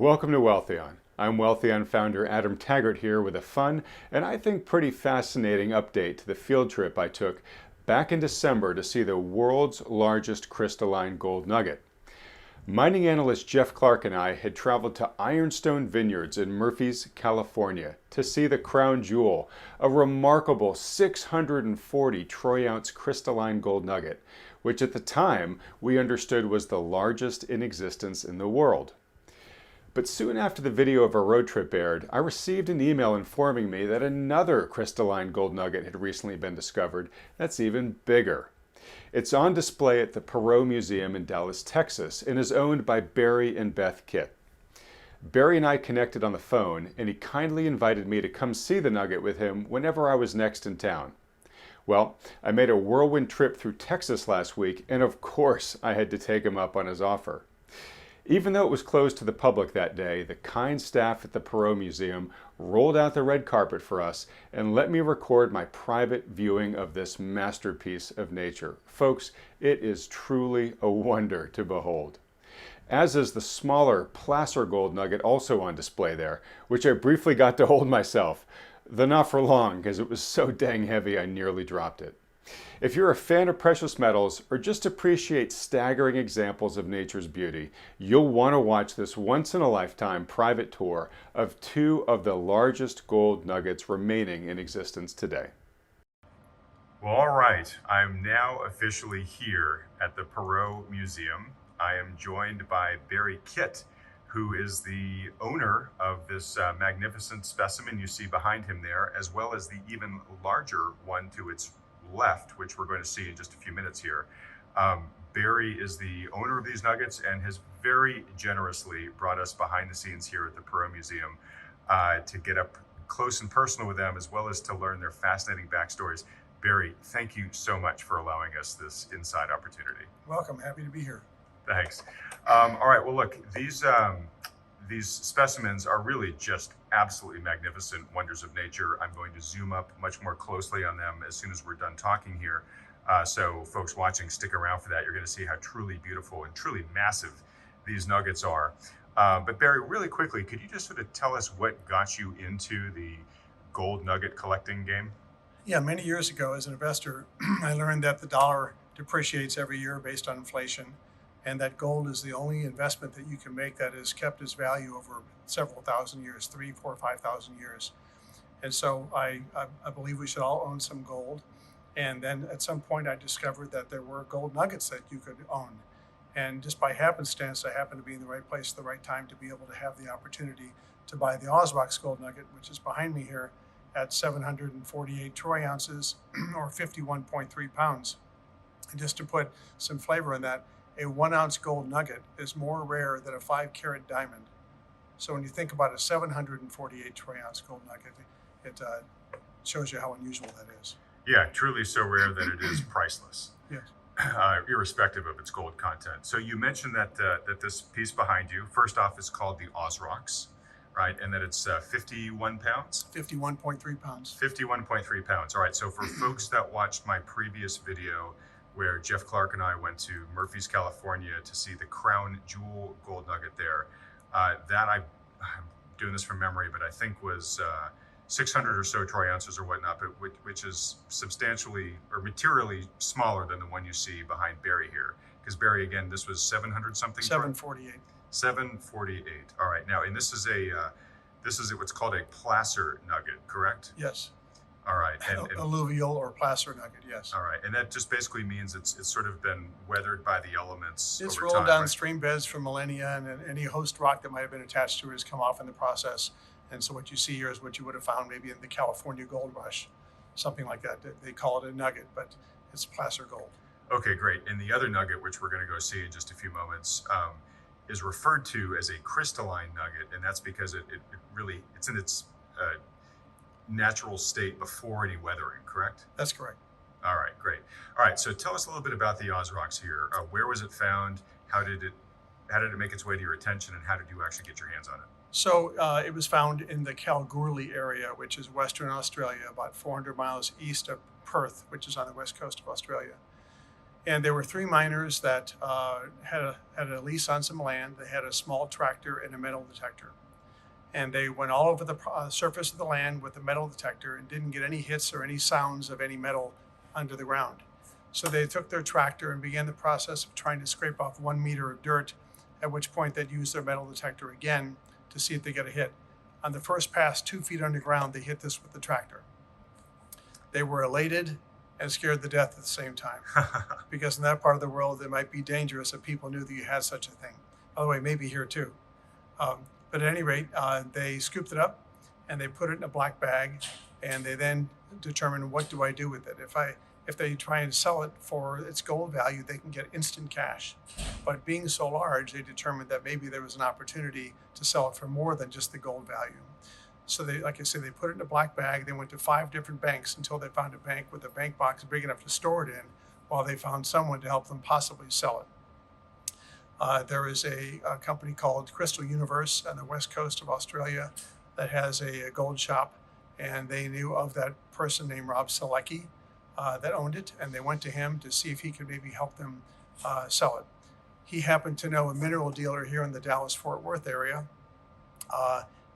Welcome to Wealthion. I'm Wealthion founder Adam Taggart here with a fun and I think pretty fascinating update to the field trip I took back in December to see the world's largest crystalline gold nugget. Mining analyst Jeff Clark and I had traveled to Ironstone Vineyards in Murphy's, California to see the crown jewel, a remarkable 640 troy-ounce crystalline gold nugget, which at the time we understood was the largest in existence in the world. But soon after the video of our road trip aired, I received an email informing me that another crystalline gold nugget had recently been discovered that's even bigger. It's on display at the Perot Museum in Dallas, Texas, and is owned by Barry and Beth Kitt. Barry and I connected on the phone, and he kindly invited me to come see the nugget with him whenever I was next in town. Well, I made a whirlwind trip through Texas last week, and of course I had to take him up on his offer. Even though it was closed to the public that day, the kind staff at the Perot Museum rolled out the red carpet for us and let me record my private viewing of this masterpiece of nature. Folks, it is truly a wonder to behold. As is the smaller, placer gold nugget also on display there, which I briefly got to hold myself, though not for long because it was so dang heavy I nearly dropped it. If you're a fan of precious metals or just appreciate staggering examples of nature's beauty, you'll want to watch this once-in-a-lifetime private tour of two of the largest gold nuggets remaining in existence today. Well, all right. I'm now officially here at the Perot Museum. I am joined by Barry Kitt, who is the owner of this magnificent specimen you see behind him there, as well as the even larger one to its left, which we're going to see in just a few minutes here. Barry is the owner of these nuggets and has very generously brought us behind the scenes here at the Perot Museum to get up close and personal with them, as well as to learn their fascinating backstories. Barry, thank you so much for allowing us this inside opportunity. Welcome, happy to be here. Thanks. All right, well look, these specimens are really just absolutely magnificent wonders of nature. I'm going to zoom up much more closely on them as soon as we're done talking here. So folks watching, stick around for that. You're going to see how truly beautiful and truly massive these nuggets are. But Barry, really quickly, could you just sort of tell us what got you into the gold nugget collecting game? Yeah, many years ago as an investor, I learned that the dollar depreciates every year based on inflation, and that gold is the only investment that you can make that has kept its value over several thousand years, 3, 4, 5,000 years. And so I believe we should all own some gold. And then at some point I discovered that there were gold nuggets that you could own. And just by happenstance, I happened to be in the right place at the right time to be able to have the opportunity to buy the Osrox gold nugget, which is behind me here, at 748 troy ounces or 51.3 pounds. And just to put some flavor in that, a 1 ounce gold nugget is more rare than a 5-carat diamond. So when you think about a 748 troy ounce gold nugget, it shows you how unusual that is. Yeah, truly so rare that it is priceless. Yes. Irrespective of its gold content. So you mentioned that that this piece behind you, first off, is called the Osrox, right? And that it's 51 pounds? 51.3 pounds. 51.3 pounds. All right, so for folks that watched my previous video where Jeff Clark and I went to Murphy's, California to see the crown jewel gold nugget there, that I'm doing this from memory, but I think was 600 or so troy ounces or whatnot, but which is substantially or materially smaller than the one you see behind Barry here. Because Barry, again, this was 700 something? 748. 748. All right. Now, and this is what's called a placer nugget, correct? Yes. All right. And alluvial or placer nugget, yes. All right. And that just basically means it's sort of been weathered by the elements It's over rolled time, down right? stream beds for millennia, and any host rock that might have been attached to it has come off in the process. And so what you see here is what you would have found maybe in the California gold rush, something like that. They call it a nugget, but it's placer gold. Okay, great. And the other nugget, which we're going to go see in just a few moments, is referred to as a crystalline nugget, and that's because it's in its natural state before any weathering, correct? That's correct. All right, great. All right, so tell us a little bit about the Osrox here. Where was it found? How did it make its way to your attention, and how did you actually get your hands on it? So it was found in the Kalgoorlie area, which is Western Australia, about 400 miles east of Perth, which is on the west coast of Australia. And there were three miners that had a lease on some land. They had a small tractor and a metal detector. And they went all over the surface of the land with the metal detector and didn't get any hits or any sounds of any metal under the ground. So they took their tractor and began the process of trying to scrape off 1 meter of dirt, at which point they'd use their metal detector again to see if they get a hit. On the first pass, 2 feet underground, they hit this with the tractor. They were elated and scared to death at the same time, because in that part of the world, it might be dangerous if people knew that you had such a thing. By the way, maybe here too. But at any rate, they scooped it up and they put it in a black bag, and they then determined, what do I do with it? If they try and sell it for its gold value, they can get instant cash. But being so large, they determined that maybe there was an opportunity to sell it for more than just the gold value. So they, like I said, they put it in a black bag. They went to 5 different banks until they found a bank with a bank box big enough to store it in, while they found someone to help them possibly sell it. There is a company called Crystal Universe on the west coast of Australia that has a gold shop, and they knew of that person named Rob Selecki that owned it, and they went to him to see if he could maybe help them sell it. He happened to know a mineral dealer here in the Dallas-Fort Worth area,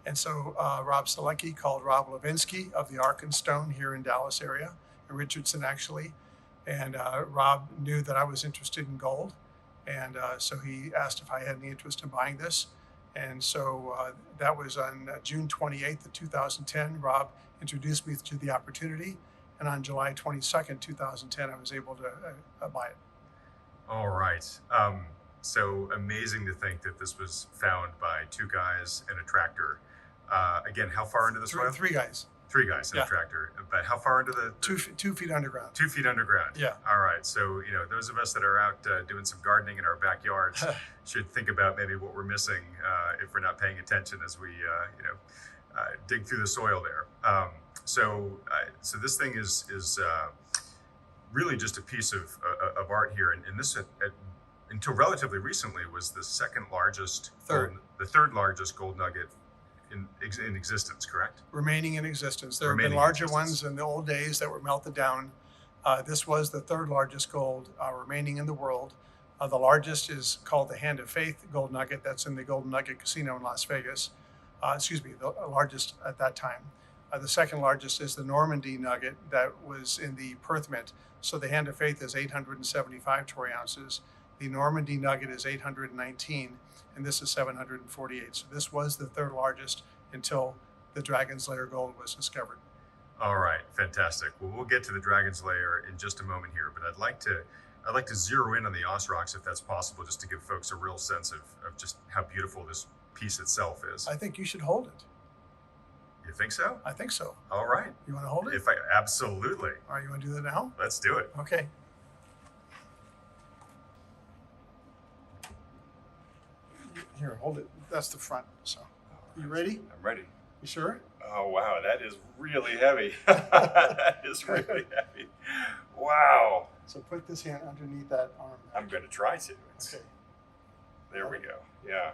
and so Rob Selecki called Rob Levinsky of the Ironstone here in Dallas area, in Richardson actually, and Rob knew that I was interested in gold. And so he asked if I had any interest in buying this. And so that was on June 28th of 2010. Rob introduced me to the opportunity. And on July 22nd, 2010, I was able to buy it. All right. So amazing to think that this was found by 2 guys and a tractor. Again, how far into the soil? 3 guys. 3 guys in a tractor. But how far into the... 2 feet underground. 2 feet underground. Yeah. All right. So, those of us that are out doing some gardening in our backyards should think about maybe what we're missing if we're not paying attention as we, dig through the soil there. So this thing is really just a piece of art here. And this, until relatively recently, was the second largest... the third largest gold nugget in existence, correct? Remaining in existence. There have been larger ones in the old days that were melted down. This was the 3rd largest gold remaining in the world. The largest is called the Hand of Faith gold nugget. That's in the Golden Nugget Casino in Las Vegas. The largest at that time. The second largest is the Normandy nugget that was in the Perth Mint. So the Hand of Faith is 875 troy ounces. The Normandy nugget is 819, and this is 748. So this was the 3rd largest until the Dragon's Lair gold was discovered. All right, fantastic. Well, we'll get to the Dragon's Lair in just a moment here, but I'd like to zero in on the Osrox if that's possible, just to give folks a real sense of just how beautiful this piece itself is. I think you should hold it. You think so? I think so. All right. You want to hold it? Absolutely. All right, you want to do that now? Let's do it. Okay. Here, hold it. That's the front. So, you ready? I'm ready. You sure? Oh, wow. That is really heavy. That is really heavy. Wow. So put this hand underneath that arm. I'm going to try to. Okay. There we go. Yeah.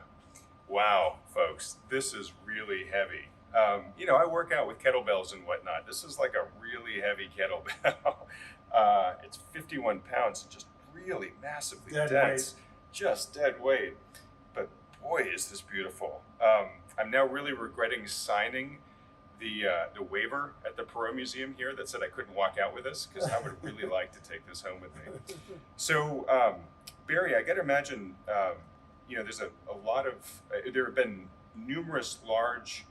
Wow, folks. This is really heavy. I work out with kettlebells and whatnot. This is like a really heavy kettlebell. It's 51 pounds, just really massively Dead dense. weight. Just dead weight. But boy, is this beautiful. I'm now really regretting signing the waiver at the Perot Museum here that said I couldn't walk out with this, because I would really like to take this home with me. So, Barry, I got to imagine, there's a lot of, there have been numerous large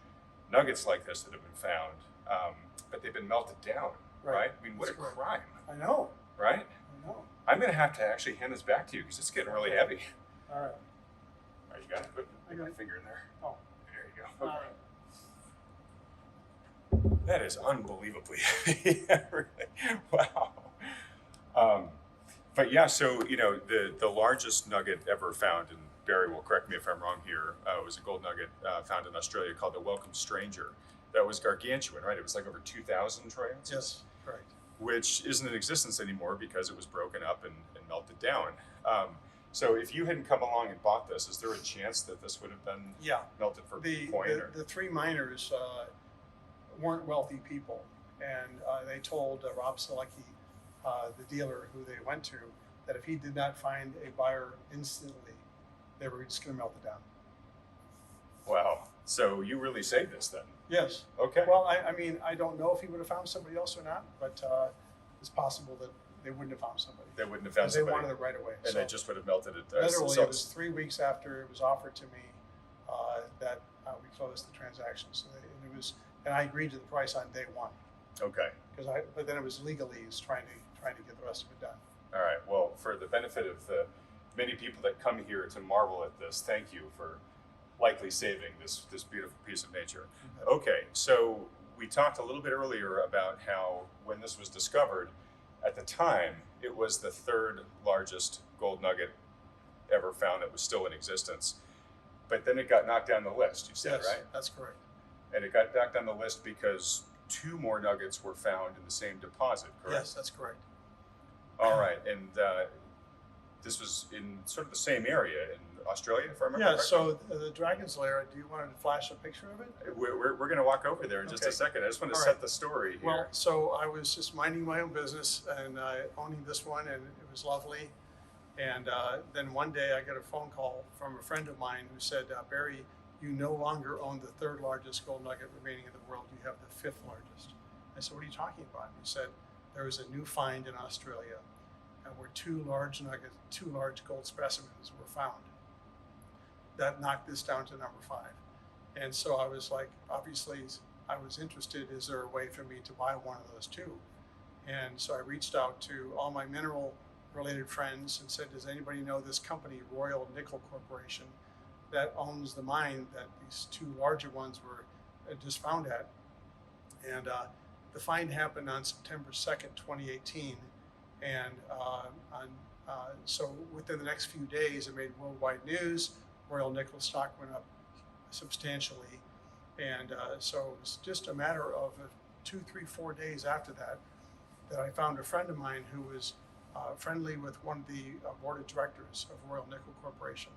nuggets like this that have been found, but they've been melted down, right? I mean, what a crime. I know. Right? I know. I'm going to have to actually hand this back to you because it's getting really heavy. All right. All right, you got it? Put my finger in there. Oh. There you go. Okay. All right. That is unbelievably heavy. Really. Wow. But yeah, so, the largest nugget ever found, and Barry will correct me if I'm wrong here, was a gold nugget found in Australia called the Welcome Stranger. That was gargantuan, right? It was like over 2,000 troy ounces. Yes, correct. Which isn't in existence anymore because it was broken up and melted down. So if you hadn't come along and bought this, is there a chance that this would have been melted for coin? The 3 miners weren't wealthy people, and they told Rob Selecki, the dealer who they went to, that if he did not find a buyer instantly, they were just going to melt it down. Wow. So you really saved this then? Yes. Okay. Well, I mean, I don't know if he would have found somebody else or not, but it's possible that they wouldn't have found somebody. They wouldn't have found They somebody. wanted it right away. And So they just would have melted it. literally, so it was 3 weeks after it was offered to me that we closed the transaction. So and I agreed to the price on day one. Okay. But then it was legalese trying to get the rest of it done. All right. Well, for the benefit of the many people that come here to marvel at this, thank you for likely saving this beautiful piece of nature. Okay. So we talked a little bit earlier about how when this was discovered, at the time, it was the third largest gold nugget ever found that was still in existence. But then it got knocked down the list, you said, Yes, right? that's correct. And it got knocked down the list because 2 more nuggets were found in the same deposit, correct? Yes, that's correct. All right. And this was in sort of the same area in Australia, if I remember Yeah, correctly? so the Dragon's Lair, do you want to flash a picture of it? We're going to walk over there in just a Okay. second. I just want to All set right. the story here. Well, so I was just minding my own business and owning this one, and it was lovely. And then one day I got a phone call from a friend of mine who said, Barry, you no longer own the third largest gold nugget remaining in the world. You have the 5th largest. I said, what are you talking about? He said, there was a new find in Australia where 2 large gold specimens were found. That knocked this down to number 5. And so I was like, obviously, I was interested. Is there a way for me to buy one of those 2? And so I reached out to all my mineral related friends and said, does anybody know this company, Royal Nickel Corporation, that owns the mine that these 2 larger ones were just found at? And the find happened on September 2nd, 2018. And so within the next few days, it made worldwide news. Royal Nickel stock went up substantially. And so it was just a matter of 2, 3, 4 days after that I found a friend of mine who was friendly with one of the board of directors of Royal Nickel Corporation.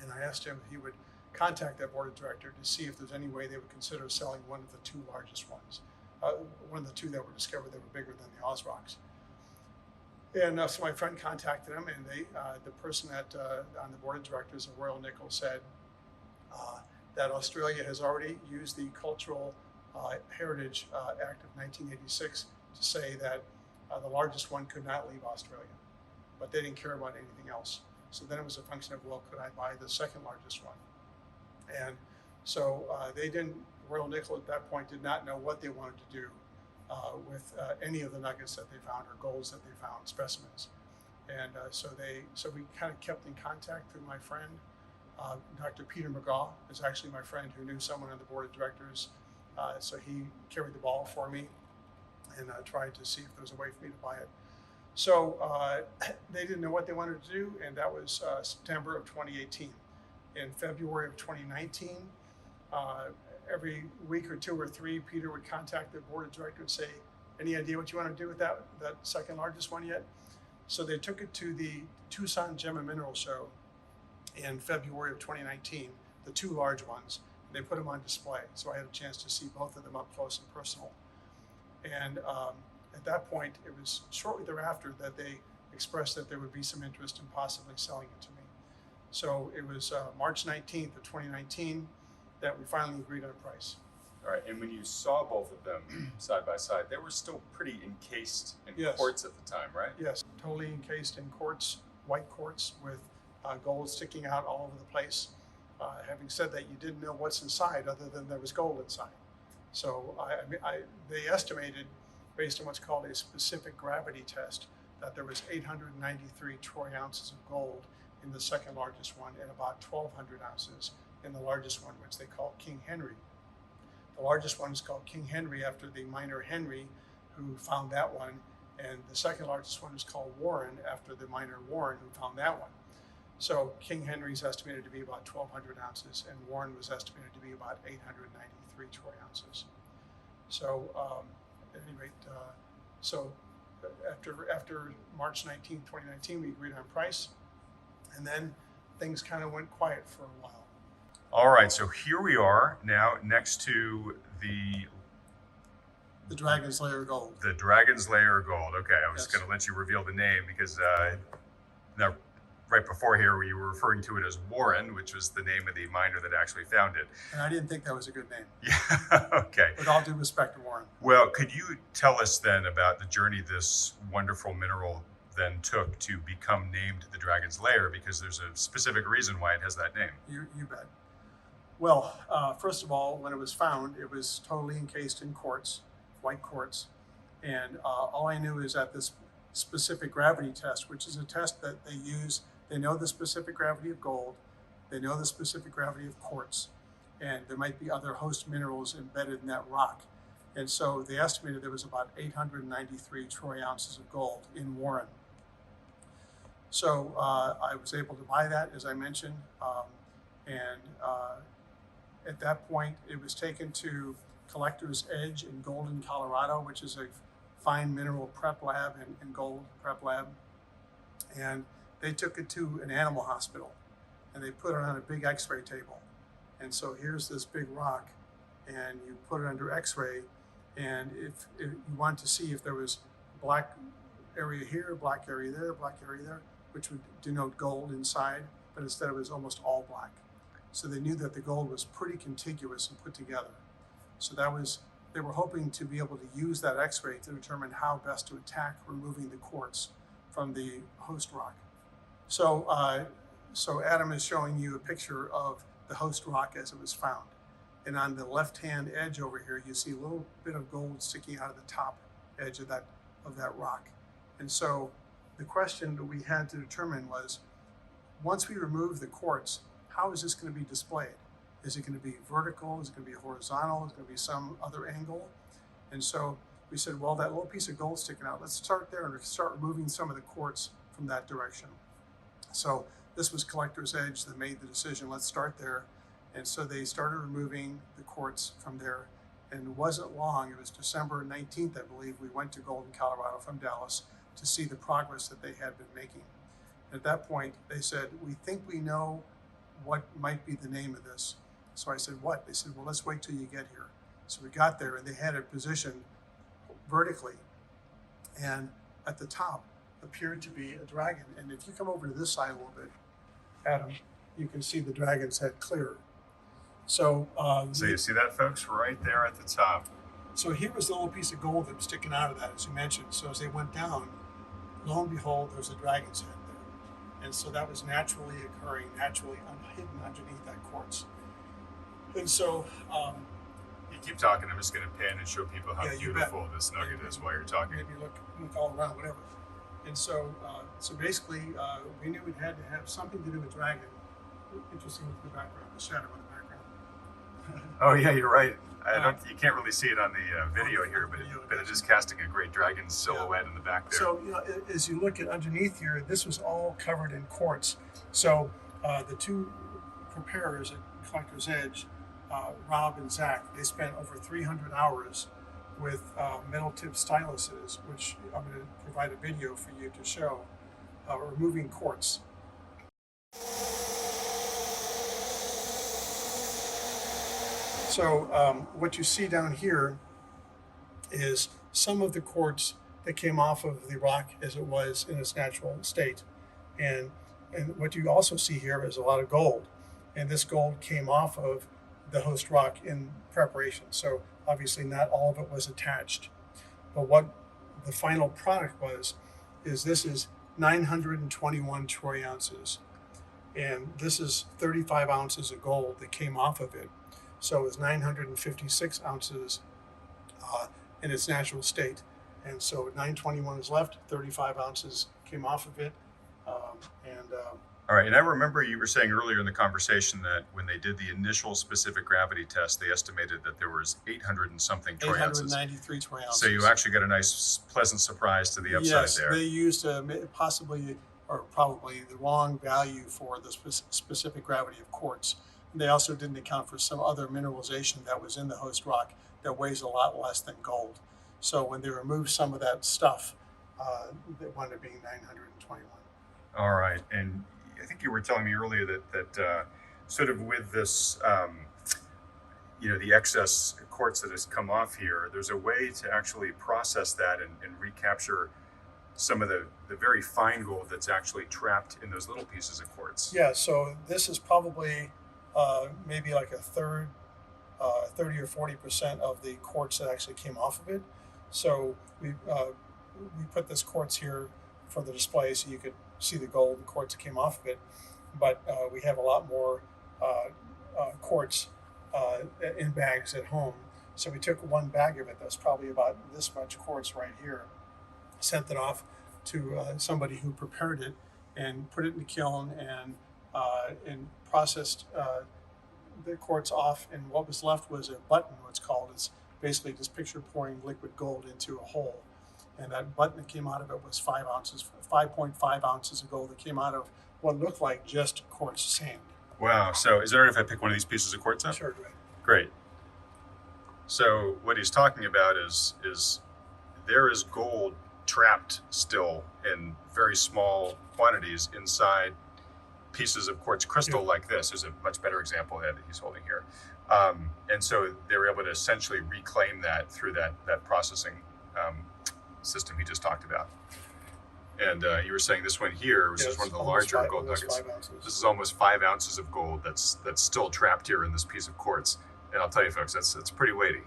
And I asked him if he would contact that board of director to see if there's any way they would consider selling one of the 2 largest ones, one of the 2 that were discovered that were bigger than the Osrox. And so my friend contacted him, and the person on the board of directors of Royal Nickel said that Australia has already used the Cultural Heritage Act of 1986 to say that the largest one could not leave Australia, but they didn't care about anything else. So then it was a function of, well, could I buy the 2nd largest one? And so Royal Nickel at that point did not know what they wanted to do with any of the nuggets that they found or golds that they found, specimens. And so we kind of kept in contact through my friend. Dr. Peter McGaw is actually my friend who knew someone on the board of directors. So he carried the ball for me and tried to see if there was a way for me to buy it. So they didn't know what they wanted to do, and that was September of 2018. In February of 2019, every week or 2 or 3, Peter would contact the board of directors and say, any idea what you want to do with that 2nd largest one yet? So they took it to the Tucson Gem and Mineral Show in February of 2019, the 2 large ones. They put them on display, so I had a chance to see both of them up close and personal. And at that point, it was shortly thereafter that they expressed that there would be some interest in possibly selling it to me. So it was March 19th of 2019 that we finally agreed on a price. All right. And when you saw both of them side by side, they were still pretty encased in Yes. quartz at the time, right? Yes, totally encased in quartz, white quartz with gold sticking out all over the place. Having said that, you didn't know what's inside other than there was gold inside. So they estimated, based on what's called a specific gravity test, that there was 893 troy ounces of gold in the 2nd largest one and about 1,200 ounces in the largest one, which they call King Henry. The largest one is called King Henry after the miner Henry who found that one, and the 2nd largest one is called Warren after the miner Warren who found that one. So King Henry is estimated to be about 1,200 ounces, and Warren was estimated to be about 893 troy ounces. So at any rate, so after March 19, 2019, we agreed on price, and then things kind of went quiet for a while. All right, so here we are now next to the The Dragon's Lair Gold. The Dragon's Lair Gold. Okay, I was Yes. going to let you reveal the name because now, right before here, you were referring to it as Warren, which was the name of the miner that actually found it. And I didn't think that was a good name. Yeah, okay. With all due respect to Warren. Well, could you tell us then about the journey this wonderful mineral then took to become named the Dragon's Lair? Because there's a specific reason why it has that name. You bet. Well, first of all, when it was found, it was totally encased in quartz, white quartz. And all I knew is that this specific gravity test, which is a test that they use, they know the specific gravity of gold, they know the specific gravity of quartz, and there might be other host minerals embedded in that rock. And so they estimated there was about 893 troy ounces of gold in Warren. So I was able to buy that, as I mentioned, and at that point, it was taken to Collector's Edge in Golden, Colorado, which is a fine mineral prep lab and gold prep lab. And they took it to an animal hospital and they put it on a big x-ray table. And so here's this big rock and you put it under x-ray. And if you want to see if there was black area here, black area there, which would denote gold inside, but instead it was almost all black. So they knew that the gold was pretty contiguous and put together. So they were hoping to be able to use that x-ray to determine how best to attack removing the quartz from the host rock. So, so Adam is showing you a picture of the host rock as it was found. And on the left-hand edge over here, you see a little bit of gold sticking out of the top edge of that rock. And so the question that we had to determine was, once we remove the quartz, how is this going to be displayed? Is it going to be vertical? Is it going to be horizontal? Is it going to be some other angle? And so we said, well, that little piece of gold sticking out, let's start there and start removing some of the quartz from that direction. So this was Collector's Edge that made the decision, let's start there. And so they started removing the quartz from there. And it wasn't long, it was December 19th, I believe, we went to Golden, Colorado from Dallas to see the progress that they had been making. At that point, they said, we think we know what might be the name of this. So I said, what? They said, well, let's wait till you get here. So we got there and they had it positioned vertically. And at the top appeared to be a dragon. And if you come over to this side a little bit, Adam, you can see the dragon's head clearer. So you see that, folks, right there at the top. So here was the little piece of gold that was sticking out of that, as you mentioned. So as they went down, lo and behold, there's a dragon's head there. And so that was naturally occurring, naturally hidden underneath that quartz. And so you keep talking, I'm just going to pan and show people how beautiful this nugget is while you're talking. Maybe look all around, whatever. And so, so basically, we knew it had to have something to do with dragon. Interesting with the background, the shadow in the background. Oh yeah, you're right. You can't really see it on the video here, but it is casting a great dragon silhouette in the back there. So, as you look at underneath here, this was all covered in quartz. So the two preparers at Collector's Edge, Rob and Zach, they spent over 300 hours with metal tip styluses, which I'm going to provide a video for you to show, removing quartz. So what you see down here is some of the quartz that came off of the rock as it was in its natural state. And what you also see here is a lot of gold. And this gold came off of the host rock in preparation. So obviously not all of it was attached. But what the final product is this is 921 troy ounces. And this is 35 ounces of gold that came off of it. So it's 956 ounces in its natural state. And so 921 is left, 35 ounces came off of it. All right, and I remember you were saying earlier in the conversation that when they did the initial specific gravity test, they estimated that there was 800 and something troy ounces. 893 troy ounces. So you actually got a nice, pleasant surprise to the upside there. Yes, they used possibly or probably the wrong value for the specific gravity of quartz. And they also didn't account for some other mineralization that was in the host rock that weighs a lot less than gold. So when they removed some of that stuff, it wound up being 921. All right, and I think you were telling me earlier that sort of with this the excess quartz that has come off here, there's a way to actually process that and recapture some of the very fine gold that's actually trapped in those little pieces of quartz. Yeah, so this is probably maybe like a third, 30 or 40% of the quartz that actually came off of it. So we put this quartz here for the display so you could see the gold and quartz that came off of it. But we have a lot more quartz in bags at home. So we took one bag of it that's probably about this much quartz right here, sent it off to somebody who prepared it and put it in the kiln and processed the quartz off. And what was left was a button, what's called. It's basically just picture pouring liquid gold into a hole. And that button that came out of it was 5.5 ounces of gold that came out of what looked like just quartz sand. Wow. So is it all right if I pick one of these pieces of quartz up? Sure, go ahead. Great. So what he's talking about is there is gold trapped still in very small quantities inside pieces of quartz crystal like this. Is a much better example that he's holding here. And so they were able to essentially reclaim that through that processing system he just talked about. And you were saying this one here, which is one of the larger gold nuggets. This is almost 5 ounces of gold that's still trapped here in this piece of quartz. And I'll tell you, folks, that's pretty weighty.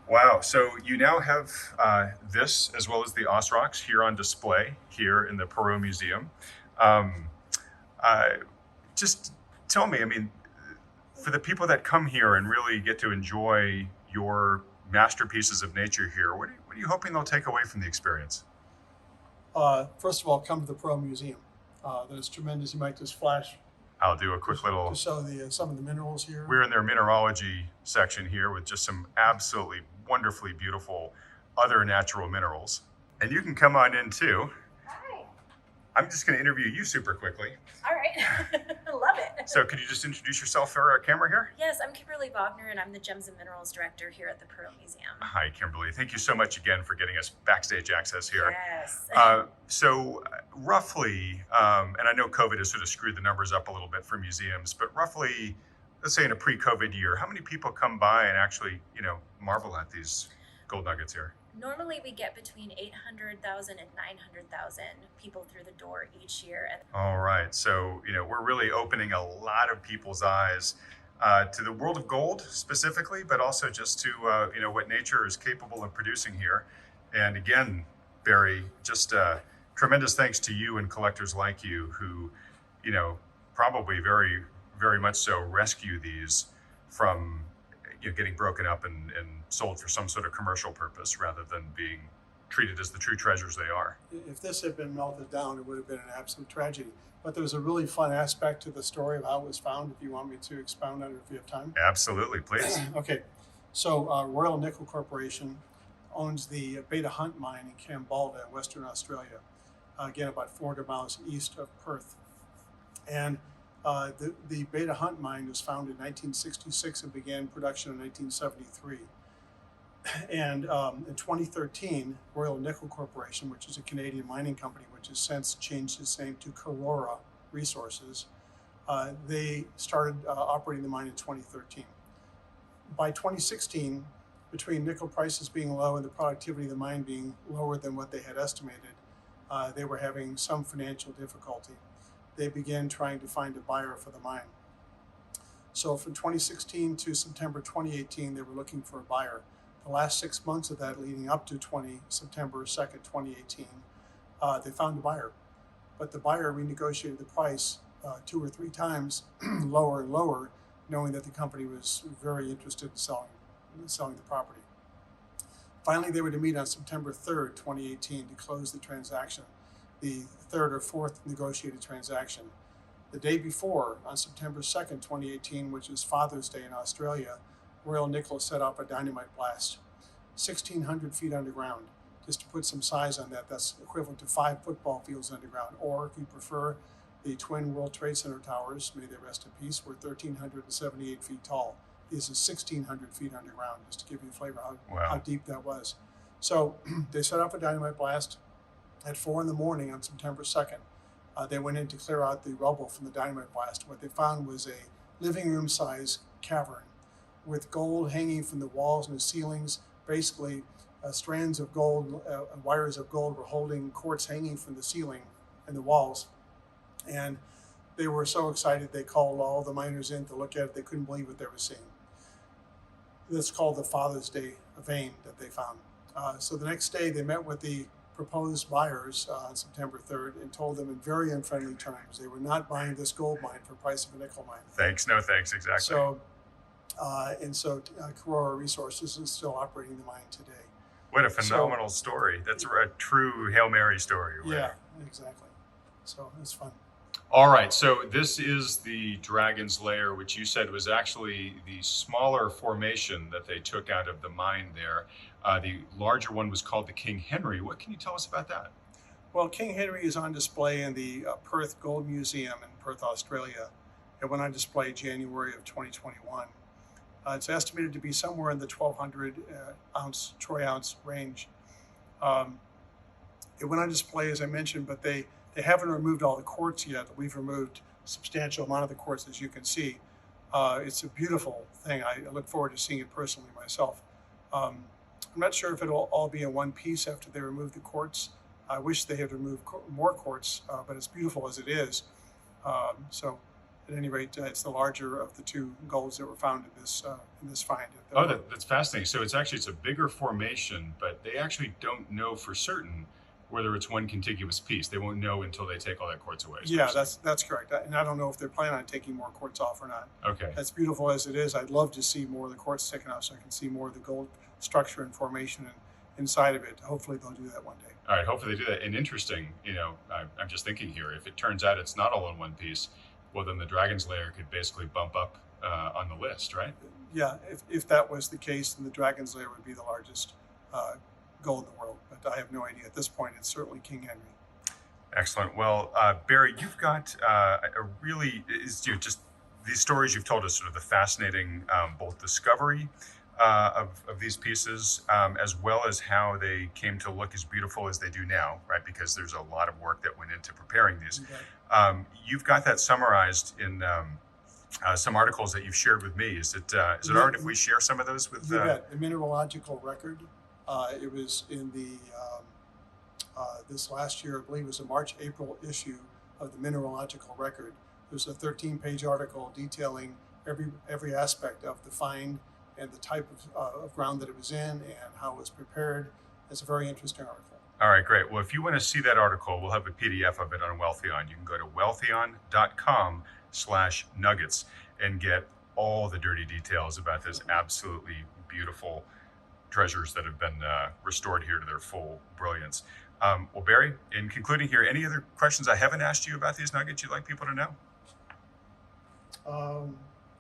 Wow. So you now have this as well as the Osrox here on display here in the Perot Museum. Just tell me, I mean, for the people that come here and really get to enjoy your masterpieces of nature here, what are you hoping they'll take away from the experience? First of all, come to the Perot Museum. That is tremendous. You might just flash. I'll do a quick little. To show some of the minerals here. We're in their mineralogy section here with just some absolutely wonderfully beautiful other natural minerals. And you can come on in too. Hi. I'm just going to interview you super quickly. All right. Love it. So could you just introduce yourself for our camera here? Yes, I'm Kimberly Wagner, and I'm the Gems and Minerals Director here at the Perot Museum. Hi, Kimberly. Thank you so much again for getting us backstage access here. Yes. So roughly, and I know COVID has sort of screwed the numbers up a little bit for museums, but roughly, let's say in a pre-COVID year, how many people come by and actually, marvel at these gold nuggets here? Normally, we get between 800,000 and 900,000 people through the door each year. All right. So, we're really opening a lot of people's eyes to the world of gold specifically, but also just to, what nature is capable of producing here. And again, Barry, just tremendous thanks to you and collectors like you who, probably very, very much so rescue these from getting broken up and sold for some sort of commercial purpose rather than being treated as the true treasures they are. If this had been melted down, it would have been an absolute tragedy. But there was a really fun aspect to the story of how it was found, if you want me to expound on it if you have time. Absolutely, please. Okay, so Royal Nickel Corporation owns the Beta Hunt mine in Kambalda, Western Australia, again about 400 miles east of Perth. And the Beta Hunt mine was founded in 1966 and began production in 1973. And in 2013, Royal Nickel Corporation, which is a Canadian mining company, which has since changed its name to Karora Resources, they started operating the mine in 2013. By 2016, between nickel prices being low and the productivity of the mine being lower than what they had estimated, they were having some financial difficulty. They began trying to find a buyer for the mine. So from 2016 to September 2018, they were looking for a buyer. The last 6 months of that leading up to September 2nd, 2018, they found a buyer. But the buyer renegotiated the price 2 or 3 times lower and lower, knowing that the company was very interested in selling the property. Finally, they were to meet on September 3rd, 2018 to close the transaction, the third or fourth negotiated transaction. The day before, on September 2nd, 2018, which is Father's Day in Australia, Royal Nickel set up a dynamite blast, 1,600 feet underground. Just to put some size on that, that's equivalent to 5 football fields underground. Or if you prefer, the twin World Trade Center towers, may they rest in peace, were 1,378 feet tall. This is 1,600 feet underground, just to give you a flavor how deep that was. So they set up a dynamite blast at 4 in the morning on September 2nd. They went in to clear out the rubble from the dynamite blast. What they found was a living room size cavern with gold hanging from the walls and the ceilings. Basically, strands of gold, wires of gold were holding quartz hanging from the ceiling and the walls. And they were so excited they called all the miners in to look at it. They couldn't believe what they were seeing. That's called the Father's Day vein that they found. So the next day they met with the proposed buyers on September 3rd and told them in very unfriendly terms they were not buying this gold mine for the price of a nickel mine. Thanks, no thanks, exactly. So, Karora Resources is still operating the mine today. What a phenomenal story. That's a true Hail Mary story. Right? Yeah, exactly. So it's fun. All right, so this is the Dragon's Lair, which you said was actually the smaller formation that they took out of the mine there. The larger one was called the King Henry. What can you tell us about that? Well, King Henry is on display in the Perth Gold Museum in Perth, Australia. It went on display January of 2021. It's estimated to be somewhere in the 1,200 troy ounce range. It went on display, as I mentioned, but they haven't removed all the quartz yet. We've removed a substantial amount of the quartz, as you can see. It's a beautiful thing. I look forward to seeing it personally myself. I'm not sure if it'll all be in one piece after they remove the quartz. I wish they had removed more quartz, but it's beautiful as it is. So, at any rate, it's the larger of the two golds that were found in this find. That's fascinating. So it's a bigger formation, but they actually don't know for certain whether it's one contiguous piece. They won't know until they take all that quartz away. Yeah, that's correct. And I don't know if they're planning on taking more quartz off or not. Okay. As beautiful as it is, I'd love to see more of the quartz taken off so I can see more of the gold structure and formation and inside of it. Hopefully they'll do that one day. All right, hopefully they do that. And interesting, I'm just thinking here, if it turns out it's not all in one piece, well, then the Dragon's Lair could basically bump up on the list, right? Yeah, if that was the case, then the Dragon's Lair would be the largest gold in the world. But I have no idea at this point. It's certainly King Henry. Excellent. Well, Barry, you've got just these stories you've told us, sort of the fascinating both discovery of these pieces, as well as how they came to look as beautiful as they do now, right? Because there's a lot of work that went into preparing these. Okay. You've got that summarized in some articles that you've shared with me. Is it all right if we share some of those with? You bet. The mineralogical record. It was in the this last year, I believe it was a March-April issue of the mineralogical record. It was a 13-page article detailing every aspect of the find and the type of ground that it was in and how it was prepared. It's a very interesting article. All right, great. Well, if you want to see that article, we'll have a PDF of it on Wealthion. You can go to wealthion.com/nuggets and get all the dirty details about this absolutely beautiful treasures that have been restored here to their full brilliance. Well, Barry, in concluding here, any other questions I haven't asked you about these nuggets you'd like people to know?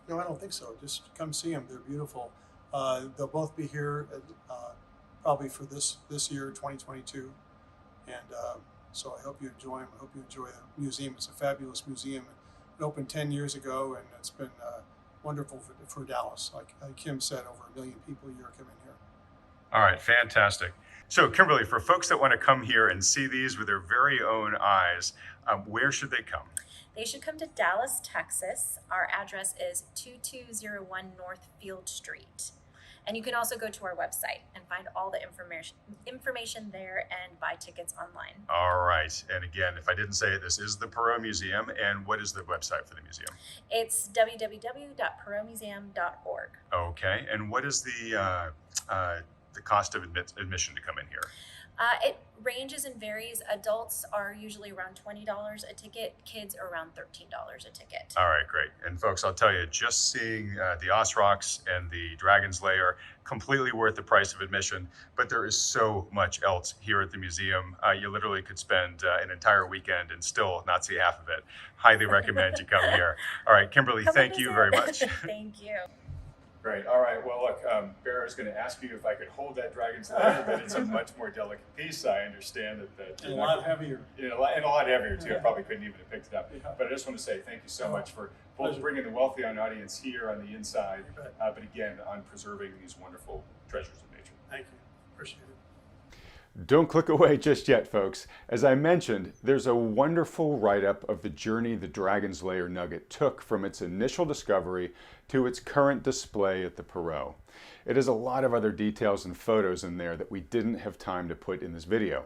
No, I don't think so. Just come see them. They're beautiful. They'll both be here probably for this year, 2022. And so I hope you enjoy them. I hope you enjoy the museum. It's a fabulous museum. It opened 10 years ago, and it's been wonderful for Dallas. Like Kim said, over 1 million people a year come in here. All right, fantastic. So, Kimberly, for folks that want to come here and see these with their very own eyes, where should they come? They should come to Dallas, Texas. Our address is 2201 North Field Street. And you can also go to our website and find all the information there and buy tickets online. All right. And again, if I didn't say it, this is the Perot Museum. And what is the website for the museum? It's www.perotmuseum.org. Okay. And what is the cost of admission to come in here? It ranges and varies. Adults are usually around $20 a ticket. Kids are around $13 a ticket. All right, great. And folks, I'll tell you, just seeing the Osrox and the Dragon's Lair, completely worth the price of admission. But there is so much else here at the museum. You literally could spend an entire weekend and still not see half of it. Highly recommend you come here. All right, Kimberly, thank you very much. Thank you. Great. All right. Well, look, Barry was going to ask you if I could hold that Dragon's Lair, but it's a much more delicate piece. I understand that. And a lot heavier. And a lot heavier, too. I probably couldn't even have picked it up. Yeah. But I just want to say thank you so much for both bringing the Wealthion audience here on the inside, but again, on preserving these wonderful treasures of nature. Thank you. Appreciate it. Don't click away just yet, folks. As I mentioned, there's a wonderful write-up of the journey the Dragon's Lair nugget took from its initial discovery to its current display at the Perot. It has a lot of other details and photos in there that we didn't have time to put in this video.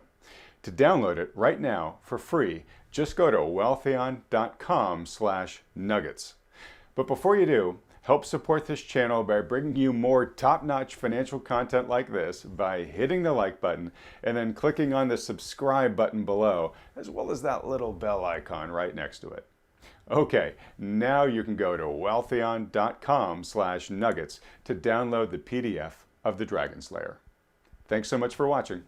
To download it right now for free, just go to wealthion.com/nuggets. But before you do, help support this channel by bringing you more top-notch financial content like this by hitting the like button and then clicking on the subscribe button below, as well as that little bell icon right next to it. Okay, now you can go to wealthion.com/nuggets to download the PDF of the Dragon's Lair. Thanks so much for watching.